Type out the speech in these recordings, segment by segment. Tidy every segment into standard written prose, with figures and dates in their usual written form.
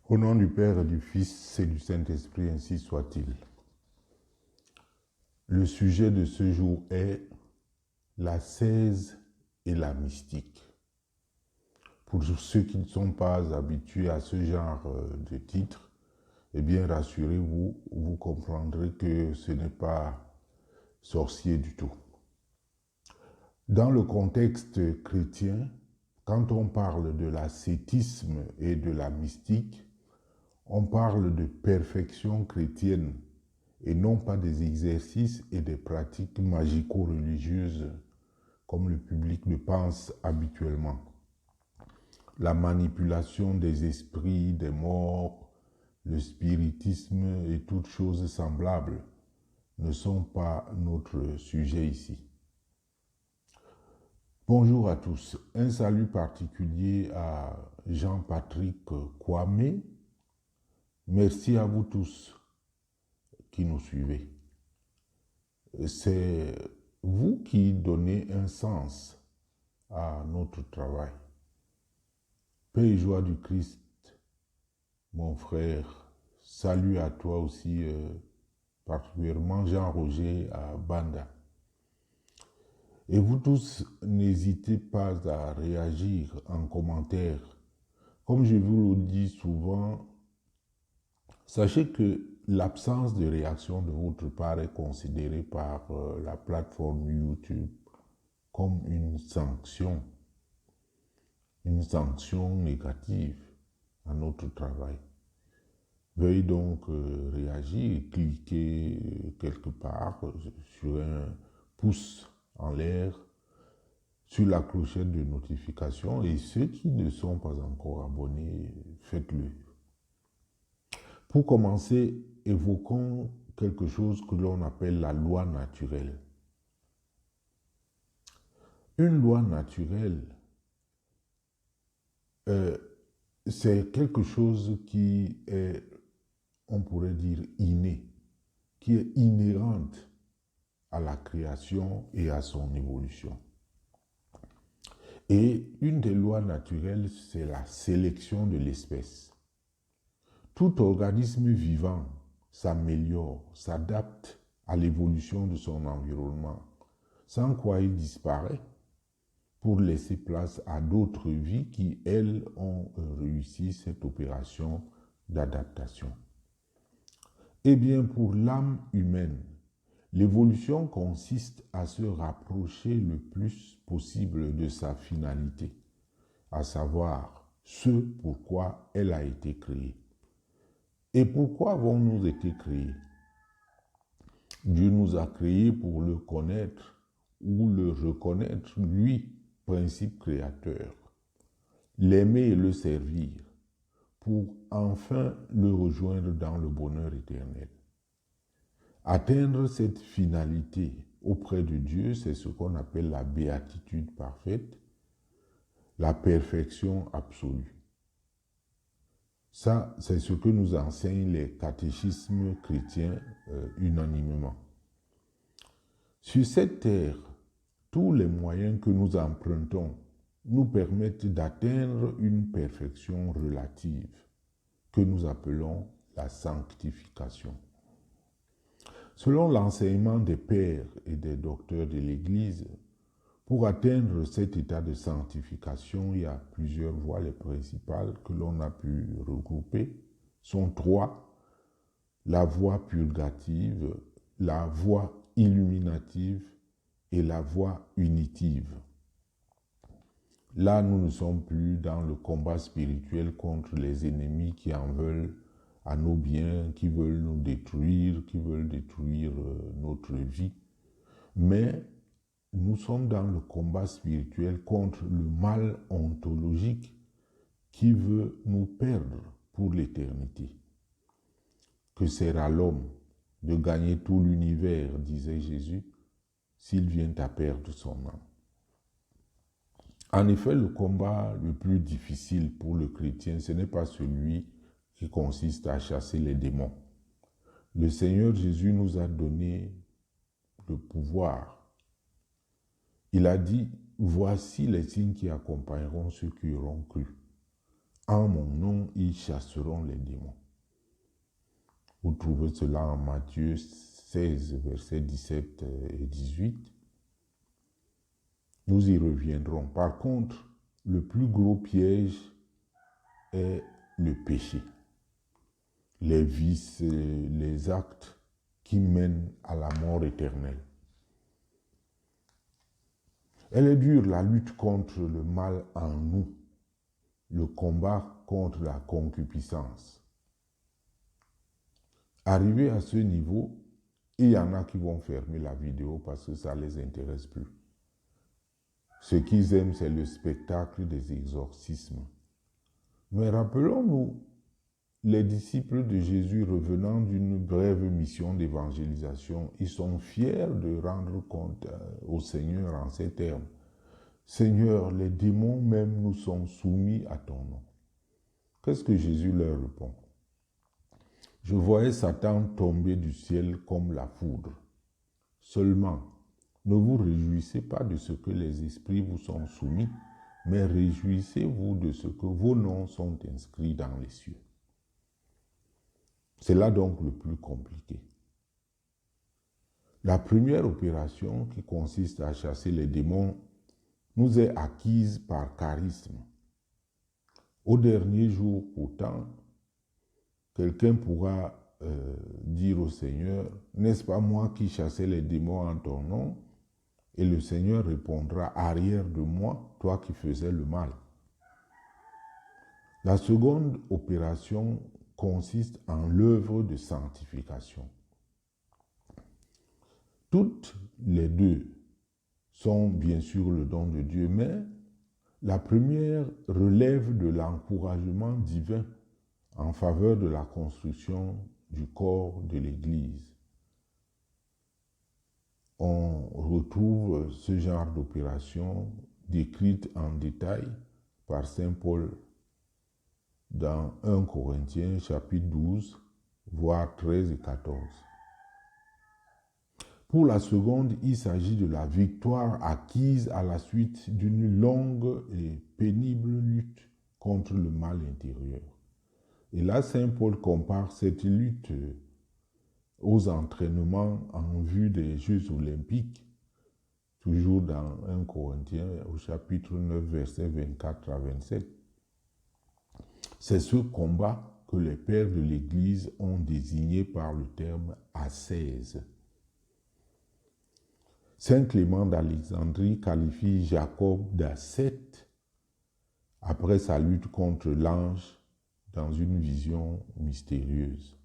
Au nom du Père et du Fils et du Saint-Esprit, ainsi soit-il. Le sujet de ce jour est l'ascèse et la mystique. Pour ceux qui ne sont pas habitués à ce genre de titre, eh bien rassurez-vous, vous comprendrez que ce n'est pas sorcier du tout. Dans le contexte chrétien, quand on parle de l'ascétisme et de la mystique, on parle de perfection chrétienne et non pas des exercices et des pratiques magico-religieuses comme le public le pense habituellement. La manipulation des esprits, des morts, le spiritisme et toutes choses semblables ne sont pas notre sujet ici. Bonjour à tous. Un salut particulier à Jean-Patrick Kwame. Merci à vous tous qui nous suivez. C'est vous qui donnez un sens à notre travail. Paix et joie du Christ, mon frère. Salut à toi aussi, particulièrement Jean-Roger à Banda. Et vous tous, n'hésitez pas à réagir en commentaire. Comme je vous le dis souvent, sachez que l'absence de réaction de votre part est considérée par la plateforme YouTube comme une sanction négative à notre travail. Veuillez donc réagir, cliquer quelque part sur un pouce en l'air, sur la clochette de notification, et ceux qui ne sont pas encore abonnés, faites-le. Pour commencer, évoquons quelque chose que l'on appelle la loi naturelle. Une loi naturelle, c'est quelque chose qui est, on pourrait dire, inné, qui est inhérente à la création et à son évolution. Et une des lois naturelles, c'est la sélection de l'espèce. Tout organisme vivant s'améliore, s'adapte à l'évolution de son environnement, sans quoi il disparaît, pour laisser place à d'autres vies qui, elles, ont réussi cette opération d'adaptation. Eh bien, pour l'âme humaine, l'évolution consiste à se rapprocher le plus possible de sa finalité, à savoir ce pourquoi elle a été créée. Et pourquoi avons-nous été créés? Dieu nous a créés pour le connaître ou le reconnaître, lui, principe créateur, l'aimer et le servir, pour enfin le rejoindre dans le bonheur éternel. Atteindre cette finalité auprès de Dieu, c'est ce qu'on appelle la béatitude parfaite, la perfection absolue. Ça, c'est ce que nous enseignent les catéchismes chrétiens unanimement. Sur cette terre, tous les moyens que nous empruntons nous permettent d'atteindre une perfection relative que nous appelons la sanctification. Selon l'enseignement des pères et des docteurs de l'Église, pour atteindre cet état de sanctification, il y a plusieurs voies. Les principales que l'on a pu regrouper sont trois: la voie purgative, la voie illuminative et la voie unitive. Là, nous ne sommes plus dans le combat spirituel contre les ennemis qui en veulent à nos biens, qui veulent nous détruire, qui veulent détruire notre vie. Mais nous sommes dans le combat spirituel contre le mal ontologique qui veut nous perdre pour l'éternité. Que sert à l'homme de gagner tout l'univers, disait Jésus, s'il vient à perdre son âme? En effet, le combat le plus difficile pour le chrétien, ce n'est pas celui qui consiste à chasser les démons. Le Seigneur Jésus nous a donné le pouvoir. Il a dit, voici les signes qui accompagneront ceux qui auront cru. En mon nom, ils chasseront les démons. Vous trouvez cela en Matthieu 16, versets 17 et 18. Nous y reviendrons. Par contre, le plus gros piège est le péché. Les vices, les actes qui mènent à la mort éternelle. Elle est dure, la lutte contre le mal en nous, le combat contre la concupiscence. Arrivé à ce niveau, il y en a qui vont fermer la vidéo parce que ça ne les intéresse plus. Ce qu'ils aiment, c'est le spectacle des exorcismes. Mais rappelons-nous, les disciples de Jésus revenant d'une brève mission d'évangélisation, ils sont fiers de rendre compte au Seigneur en ces termes. Seigneur, les démons même nous sont soumis à ton nom. Qu'est-ce que Jésus leur répond? Je voyais Satan tomber du ciel comme la foudre. Seulement, ne vous réjouissez pas de ce que les esprits vous sont soumis, mais réjouissez-vous de ce que vos noms sont inscrits dans les cieux. C'est là donc le plus compliqué. La première opération, qui consiste à chasser les démons, nous est acquise par charisme. Au dernier jour, pourtant, quelqu'un pourra dire au Seigneur, n'est-ce pas moi qui chassais les démons en ton nom? Et le Seigneur répondra, arrière de moi, toi qui faisais le mal. La seconde opération consiste en l'œuvre de sanctification. Toutes les deux sont bien sûr le don de Dieu, mais la première relève de l'encouragement divin en faveur de la construction du corps de l'Église. On retrouve ce genre d'opération décrite en détail par saint Paul dans 1 Corinthiens chapitre 12, voire 13 et 14. Pour la seconde, il s'agit de la victoire acquise à la suite d'une longue et pénible lutte contre le mal intérieur. Et là, saint Paul compare cette lutte aux entraînements en vue des Jeux olympiques, toujours dans 1 Corinthiens au chapitre 9, versets 24 à 27. C'est ce combat que les pères de l'Église ont désigné par le terme ascèse. Saint Clément d'Alexandrie qualifie Jacob d'ascète après sa lutte contre l'ange dans une vision mystérieuse.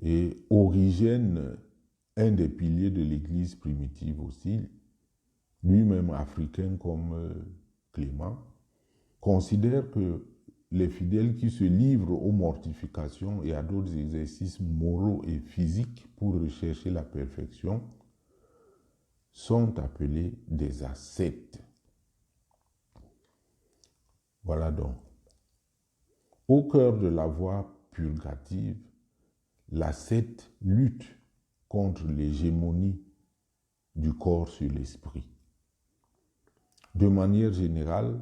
Et Origène, un des piliers de l'Église primitive aussi, lui-même africain comme Clément, considère que les fidèles qui se livrent aux mortifications et à d'autres exercices moraux et physiques pour rechercher la perfection sont appelés des ascètes. Voilà donc. Au cœur de la voie purgative, l'ascète lutte contre l'hégémonie du corps sur l'esprit. De manière générale,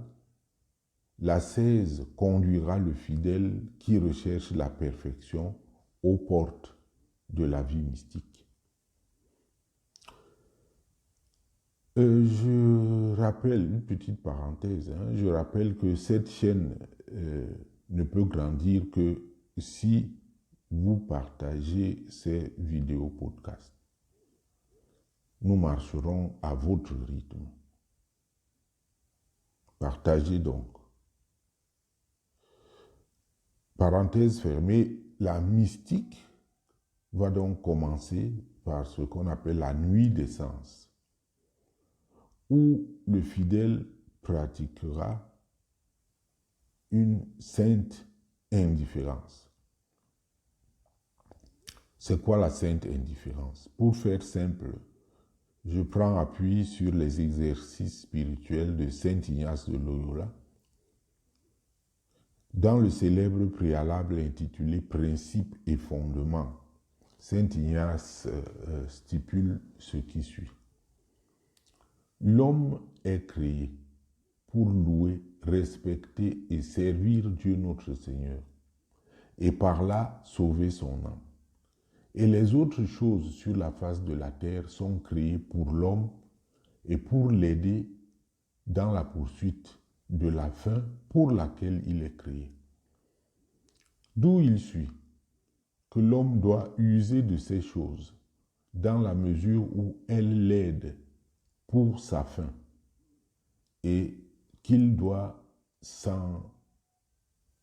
l'ascèse conduira le fidèle qui recherche la perfection aux portes de la vie mystique. Je rappelle, une petite parenthèse, je rappelle que cette chaîne ne peut grandir que si vous partagez ces vidéos podcasts. Nous marcherons à votre rythme. Partagez donc. Parenthèse fermée, la mystique va donc commencer par ce qu'on appelle la nuit des sens, où le fidèle pratiquera une sainte indifférence. C'est quoi la sainte indifférence? Pour faire simple, je prends appui sur les exercices spirituels de saint Ignace de Loyola. Dans le célèbre préalable intitulé « Principes et fondements », saint Ignace stipule ce qui suit. L'homme est créé pour louer respecter et servir Dieu notre Seigneur, et par là sauver son âme. Et les autres choses sur la face de la terre sont créées pour l'homme et pour l'aider dans la poursuite de la fin pour laquelle il est créé. D'où il suit que l'homme doit user de ces choses dans la mesure où elles l'aident pour sa fin et qu'il doit s'en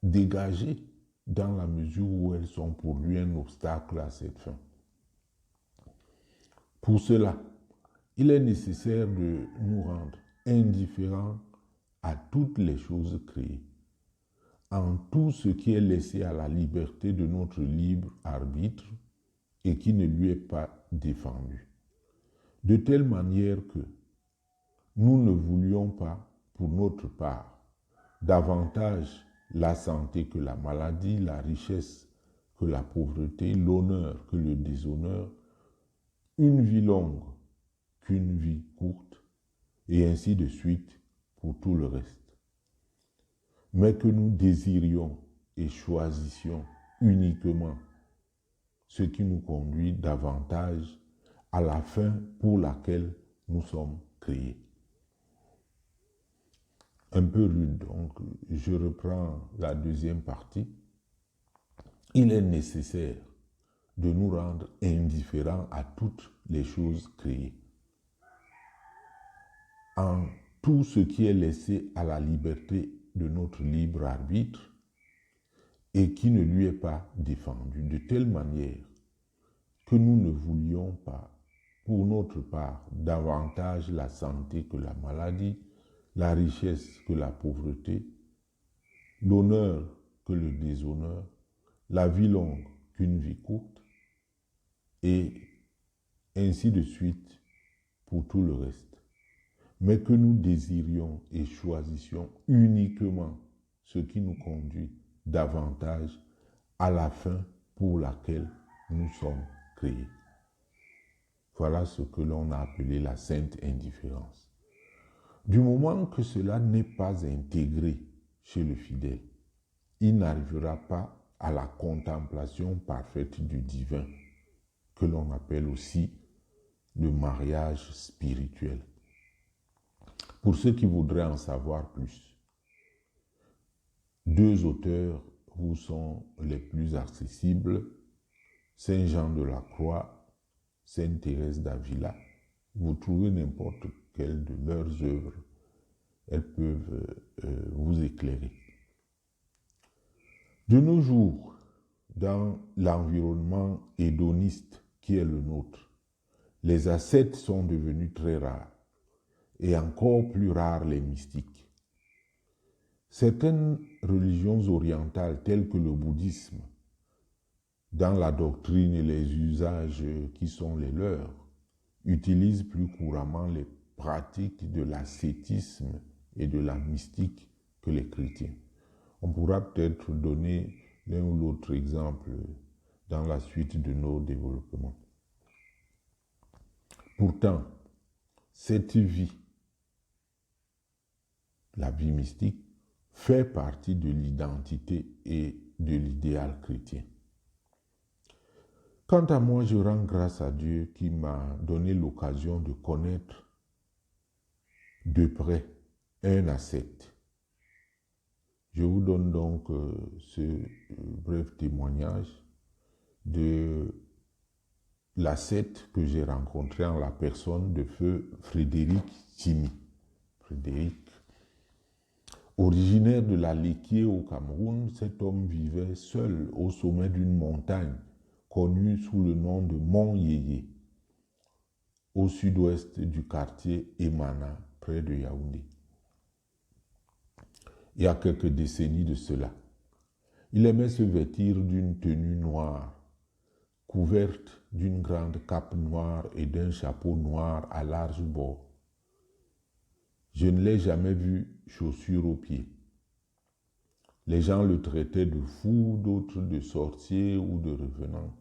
dégager dans la mesure où elles sont pour lui un obstacle à cette fin. Pour cela, il est nécessaire de nous rendre indifférents à toutes les choses créées, en tout ce qui est laissé à la liberté de notre libre arbitre et qui ne lui est pas défendu, de telle manière que nous ne voulions pas, pour notre part, davantage la santé que la maladie, la richesse que la pauvreté, l'honneur que le déshonneur, une vie longue qu'une vie courte, et ainsi de suite pour tout le reste. Mais que nous désirions et choisissions uniquement ce qui nous conduit davantage à la fin pour laquelle nous sommes créés. Un peu rude, donc je reprends la deuxième partie. Il est nécessaire de nous rendre indifférents à toutes les choses créées, en tout ce qui est laissé à la liberté de notre libre arbitre et qui ne lui est pas défendu, de telle manière que nous ne voulions pas, pour notre part, davantage la santé que la maladie, la richesse que la pauvreté, l'honneur que le déshonneur, la vie longue qu'une vie courte, et ainsi de suite pour tout le reste. Mais que nous désirions et choisissions uniquement ce qui nous conduit davantage à la fin pour laquelle nous sommes créés. Voilà ce que l'on a appelé la sainte indifférence. Du moment que cela n'est pas intégré chez le fidèle, il n'arrivera pas à la contemplation parfaite du divin, que l'on appelle aussi le mariage spirituel. Pour ceux qui voudraient en savoir plus, 2 auteurs vous sont les plus accessibles, Saint Jean de la Croix, Sainte Thérèse d'Avila. Vous trouvez n'importe quelle de leurs œuvres, elles peuvent vous éclairer. De nos jours, dans l'environnement hédoniste qui est le nôtre, les ascètes sont devenus très rares, et encore plus rares les mystiques. Certaines religions orientales telles que le bouddhisme, dans la doctrine et les usages qui sont les leurs, utilisent plus couramment les pratiques de l'ascétisme et de la mystique que les chrétiens. On pourra peut-être donner l'un ou l'autre exemple dans la suite de nos développements. Pourtant, cette vie, la vie mystique, fait partie de l'identité et de l'idéal chrétien. Quant à moi, je rends grâce à Dieu qui m'a donné l'occasion de connaître de près un ascète. Je vous donne donc ce bref témoignage de l'ascète que j'ai rencontré en la personne de feu Frédéric Tchimi. Frédéric, originaire de la Léquié au Cameroun, cet homme vivait seul au sommet d'une montagne connue sous le nom de Mont Yéyé, au sud-ouest du quartier Emana, près de Yaoundé. Il y a quelques décennies de cela, il aimait se vêtir d'une tenue noire, couverte d'une grande cape noire et d'un chapeau noir à large bord. Je ne l'ai jamais vu chaussures aux pieds. Les gens le traitaient de fou, d'autres de sorcier ou de revenant.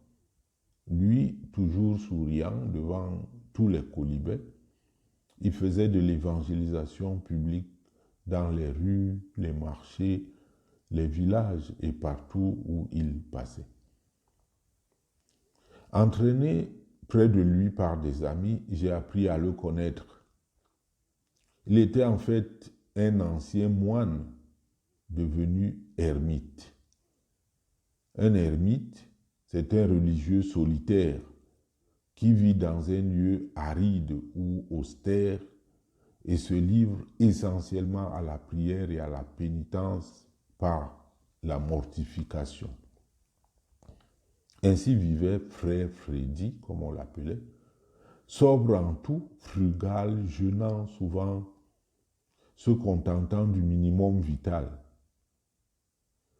Lui, toujours souriant devant tous les quolibets, il faisait de l'évangélisation publique dans les rues, les marchés, les villages et partout où il passait. Entraîné près de lui par des amis, j'ai appris à le connaître. Il était en fait un ancien moine devenu ermite. Un ermite, c'est un religieux solitaire qui vit dans un lieu aride ou austère et se livre essentiellement à la prière et à la pénitence par la mortification. Ainsi vivait frère Freddy, comme on l'appelait, sobre en tout, frugal, jeûnant souvent, se contentant du minimum vital,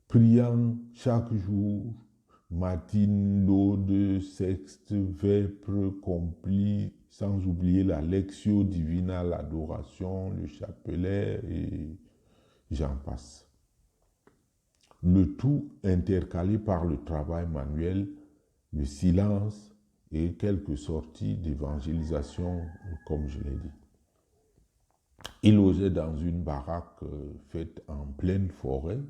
priant chaque jour, matine, laude, sexte, vêpres, complis, sans oublier la lectio divina, l'adoration, le chapelet et j'en passe. Le tout intercalé par le travail manuel, le silence et quelques sorties d'évangélisation, comme je l'ai dit. Il logeait dans une baraque faite en pleine forêt,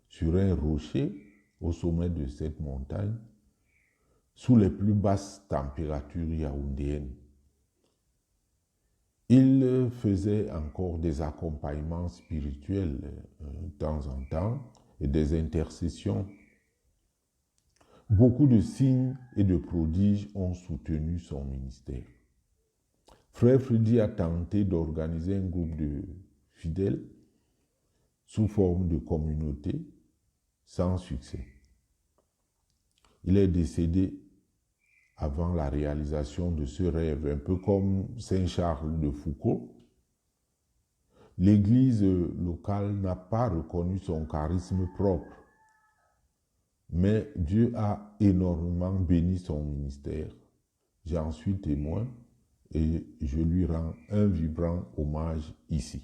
sur un rocher au sommet de cette montagne, sous les plus basses températures yaoundéennes. Il faisait encore des accompagnements spirituels de temps en temps et des intercessions. Beaucoup de signes et de prodiges ont soutenu son ministère. Frère Freddy a tenté d'organiser un groupe de fidèles sous forme de communauté, sans succès. Il est décédé avant la réalisation de ce rêve, un peu comme Saint Charles de Foucault. L'Église locale n'a pas reconnu son charisme propre, mais Dieu a énormément béni son ministère. J'en suis témoin et je lui rends un vibrant hommage ici.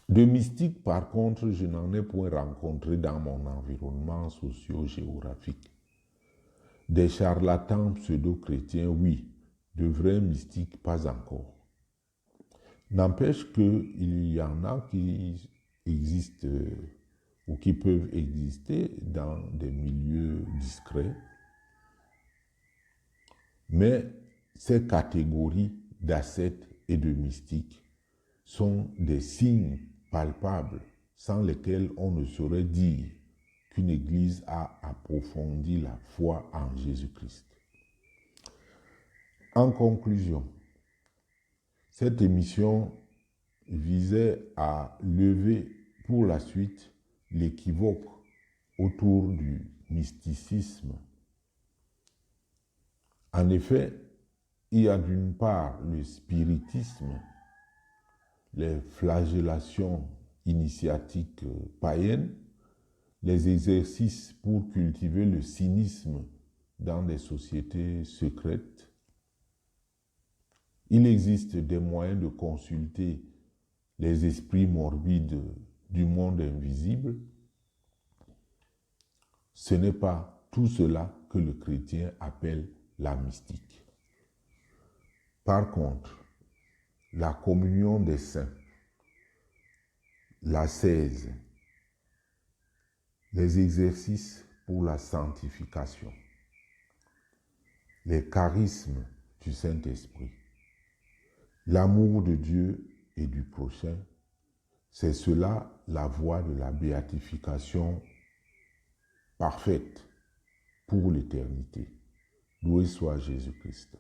De mystique, par contre, je n'en ai point rencontré dans mon environnement socio-géographique. Des charlatans pseudo-chrétiens, oui, de vrais mystiques, pas encore. N'empêche qu'il y en a qui existent ou qui peuvent exister dans des milieux discrets. Mais ces catégories d'ascètes et de mystiques sont des signes palpables sans lesquels on ne saurait dire qu'une Église a approfondi la foi en Jésus-Christ. En conclusion, cette émission visait à lever pour la suite l'équivoque autour du mysticisme. En effet, il y a d'une part le spiritisme, les flagellations initiatiques païennes, les exercices pour cultiver le cynisme dans des sociétés secrètes. Il existe des moyens de consulter les esprits morbides du monde invisible. Ce n'est pas tout cela que le chrétien appelle la mystique. Par contre, la communion des saints, l'ascèse, les exercices pour la sanctification, les charismes du Saint-Esprit, l'amour de Dieu et du prochain, c'est cela la voie de la béatification parfaite pour l'éternité. Loué soit Jésus-Christ.